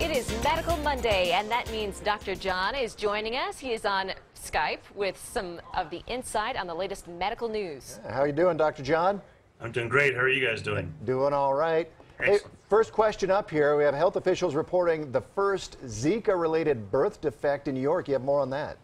It is Medical Monday, and that means Dr. John is joining us. He is on Skype with some of the insight on the latest medical news. How are you doing, Dr. John? I'm doing great. How are you guys doing? Doing all right. Hey, first question up here. We have health officials reporting the first Zika-related birth defect in New York. You have more on that?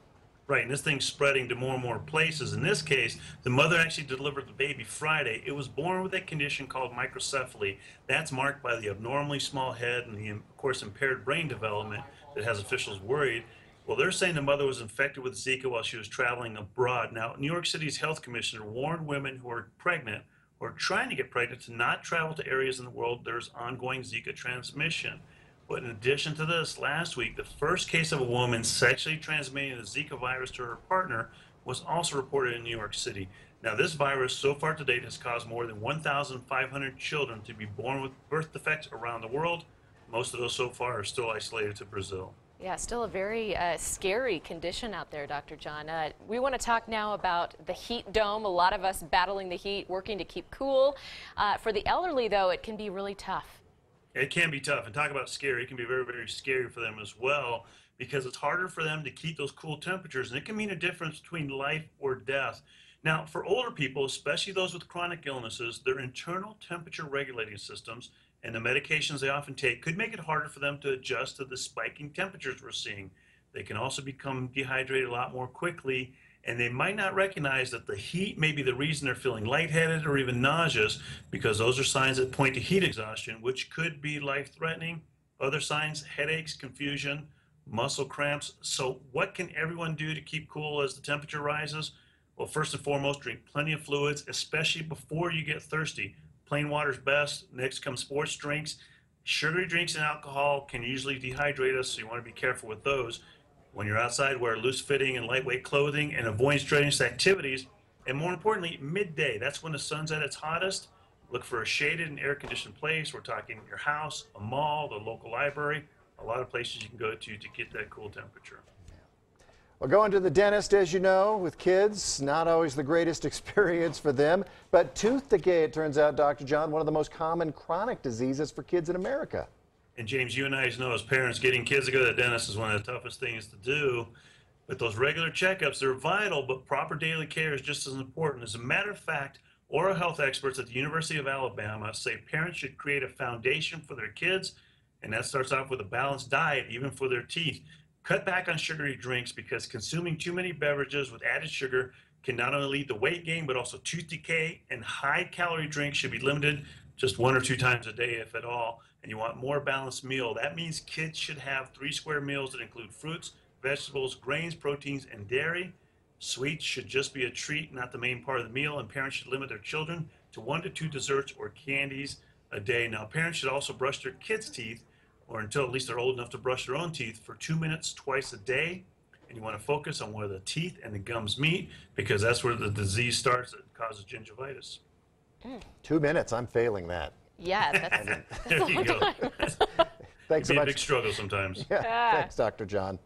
Right, and this thing's spreading to more and more places. In this case, the mother actually delivered the baby Friday. It was born with a condition called microcephaly. That's marked by the abnormally small head and the, of course, impaired brain development that has officials worried. Well, they're saying the mother was infected with Zika while she was traveling abroad. Now, New York City's health commissioner warned women who are pregnant or trying to get pregnant to not travel to areas in the world there's ongoing Zika transmission. But in addition to this, last week, the first case of a woman sexually transmitting the Zika virus to her partner was also reported in New York City. Now, this virus so far to date has caused more than 1,500 children to be born with birth defects around the world. Most of those so far are still isolated to Brazil. Yeah, still a very scary condition out there, Dr. John. We want to talk now about the heat dome. A lot of us battling the heat, working to keep cool. For the elderly, though, it can be really tough. It can be tough, and talk about scary. It can be very, very scary for them as well, because it's harder for them to keep those cool temperatures, and it can mean a difference between life or death. Now, for older people, especially those with chronic illnesses, their internal temperature regulating systems and the medications they often take could make it harder for them to adjust to the spiking temperatures we're seeing. They can also become dehydrated a lot more quickly, and they might not recognize that the heat may be the reason they're feeling lightheaded or even nauseous, because those are signs that point to heat exhaustion, which could be life-threatening. Other signs: headaches, confusion, muscle cramps. So what can everyone do to keep cool as the temperature rises? Well, first and foremost, drink plenty of fluids, especially before you get thirsty. Plain water's best. Next come sports drinks. Sugary drinks and alcohol can usually dehydrate us, so you want to be careful with those. When you're outside, wear loose-fitting and lightweight clothing and avoid strenuous activities. And more importantly, midday, that's when the sun's at its hottest. Look for a shaded and air-conditioned place. We're talking your house, a mall, the local library, a lot of places you can go to get that cool temperature. Well, going to the dentist, as you know, with kids, not always the greatest experience for them. But tooth decay, it turns out, Dr. John, one of the most common chronic diseases for kids in America. And James, you and I know as parents, getting kids to go to the dentist is one of the toughest things to do. But those regular checkups, they're vital, but proper daily care is just as important. As a matter of fact, oral health experts at the University of Alabama say parents should create a foundation for their kids, and that starts off with a balanced diet, even for their teeth. Cut back on sugary drinks, because consuming too many beverages with added sugar can not only lead to weight gain, but also tooth decay, and high-calorie drinks should be limited just 1 or 2 times a day, if at all. And you want more balanced meal. That means kids should have 3 square meals that include fruits, vegetables, grains, proteins, and dairy. Sweets should just be a treat, not the main part of the meal, and parents should limit their children to 1 to 2 desserts or candies a day. Now, parents should also brush their kids' teeth, or until at least they're old enough to brush their own teeth, for 2 minutes twice a day. And you want to focus on where the teeth and the gums meet, because that's where the disease starts that causes gingivitis. 2 minutes, I'm failing that. Yeah, that's There you go. Thanks so It can be a much. big struggle sometimes. Yeah, thanks, Dr. John.